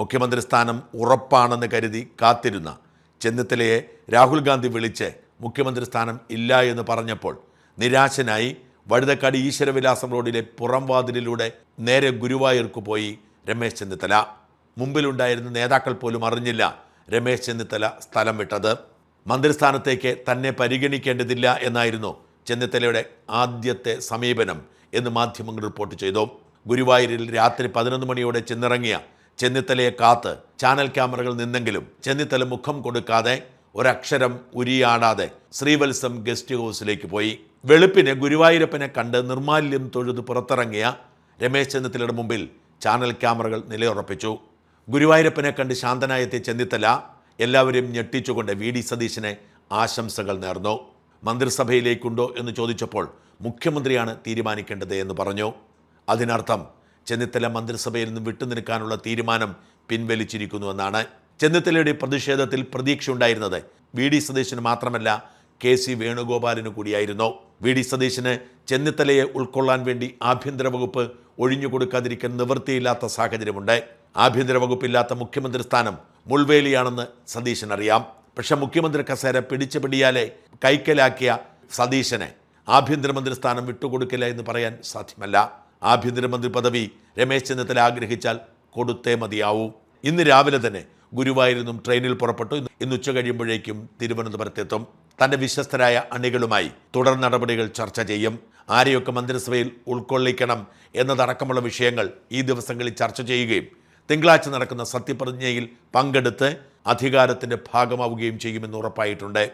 മുഖ്യമന്ത്രി സ്ഥാനം ഉറപ്പാണെന്ന് കരുതി കാത്തിരുന്ന ചെന്നിത്തലയെ രാഹുൽ ഗാന്ധി വിളിച്ച് മുഖ്യമന്ത്രി സ്ഥാനം ഇല്ല എന്ന് പറഞ്ഞപ്പോൾ നിരാശനായി വഴുതക്കാട് ഈശ്വരവിലാസം റോഡിലെ പുറംവാതിലിലൂടെ നേരെ ഗുരുവായൂർക്ക് പോയി രമേശ് ചെന്നിത്തല. മുമ്പിലുണ്ടായിരുന്ന നേതാക്കൾ പോലും അറിഞ്ഞില്ല രമേശ് ചെന്നിത്തല സ്ഥലം വിട്ടത്. മന്ത്രിസ്ഥാനത്തേക്ക് തന്നെ പരിഗണിക്കേണ്ടതില്ല എന്നായിരുന്നു ചെന്നിത്തലയുടെ ആദ്യത്തെ സമീപനം എന്ന് മാധ്യമങ്ങൾ റിപ്പോർട്ട് ചെയ്തു. ഗുരുവായൂരിൽ രാത്രി 11 മണിയോടെ ചെന്നിറങ്ങിയ ചെന്നിത്തലയെ കാത്ത് ചാനൽ ക്യാമറകൾ നിന്നെങ്കിലും ചെന്നിത്തല മുഖം കൊടുക്കാതെ ഒരക്ഷരം ഉരിയാടാതെ ശ്രീവത്സം ഗസ്റ്റ് ഹൗസിലേക്ക് പോയി. വെളുപ്പിന് ഗുരുവായൂരപ്പനെ കണ്ട് നിർമാല്യം തൊഴുത് പുറത്തിറങ്ങിയ രമേശ് ചെന്നിത്തലയുടെ മുമ്പിൽ ചാനൽ ക്യാമറകൾ നിലയുറപ്പിച്ചു. ഗുരുവായൂരപ്പനെ കണ്ട് ശാന്തനായെത്തിയ ചെന്നിത്തല എല്ലാവരെയും ഞെട്ടിച്ചുകൊണ്ട് വി.ഡി. സതീശനെ ആശംസകൾ നേർന്നു. മന്ത്രിസഭയിലേക്കുണ്ടോ എന്ന് ചോദിച്ചപ്പോൾ മുഖ്യമന്ത്രിയാണ് തീരുമാനിക്കേണ്ടത് എന്ന് പറഞ്ഞു. അതിനർത്ഥം ചെന്നിത്തല മന്ത്രിസഭയിൽ നിന്ന് വിട്ടുനിൽക്കാനുള്ള തീരുമാനം പിൻവലിച്ചിരിക്കുന്നുവെന്നാണ്. ചെന്നിത്തലയുടെ പ്രതിഷേധത്തിൽ പ്രതീക്ഷയുണ്ടായിരുന്നത് വി.ഡി. സതീശന് മാത്രമല്ല കെ.സി. വേണുഗോപാലിന് കൂടിയായിരുന്നു. വി.ഡി. സതീശന് ചെന്നിത്തലയെ ഉൾക്കൊള്ളാൻ വേണ്ടി ആഭ്യന്തര വകുപ്പ് ഒഴിഞ്ഞുകൊടുക്കാതിരിക്കാൻ നിവൃത്തിയില്ലാത്ത സാഹചര്യമുണ്ട്. ആഭ്യന്തര വകുപ്പില്ലാത്ത മുഖ്യമന്ത്രി സ്ഥാനം മുൾവേലിയാണെന്ന് സതീശൻ അറിയാം. പക്ഷെ മുഖ്യമന്ത്രി കസേര പിടിച്ച പിടിയാലെ കൈക്കലാക്കിയ സതീശനെ ആഭ്യന്തരമന്ത്രി സ്ഥാനം വിട്ടുകൊടുക്കില്ല എന്ന് പറയാൻ സാധ്യമല്ല. ആഭ്യന്തരമന്ത്രി പദവി രമേശ് ചെന്നിത്തല ആഗ്രഹിച്ചാൽ കൊടുത്തേ മതിയാവൂ. ഇന്ന് രാവിലെ തന്നെ ഗുരുവായൂരിൽ നിന്നും ട്രെയിനിൽ പുറപ്പെട്ടു. ഇന്ന് ഉച്ച കഴിയുമ്പോഴേക്കും തിരുവനന്തപുരത്തെത്തും. തൻ്റെ വിശ്വസ്തരായ അണികളുമായി തുടർ നടപടികൾ ചർച്ച ചെയ്യും. ആരെയൊക്കെ മന്ത്രിസഭയിൽ ഉൾക്കൊള്ളിക്കണം എന്നതടക്കമുള്ള വിഷയങ്ങൾ ഈ ദിവസങ്ങളിൽ ചർച്ച ചെയ്യുകയും തിങ്കളാഴ്ച നടക്കുന്ന സത്യപ്രതിജ്ഞയിൽ പങ്കെടുത്ത് അധികാരത്തിൻ്റെ ഭാഗമാവുകയും ചെയ്യുമെന്ന് ഉറപ്പായിട്ടുണ്ട്.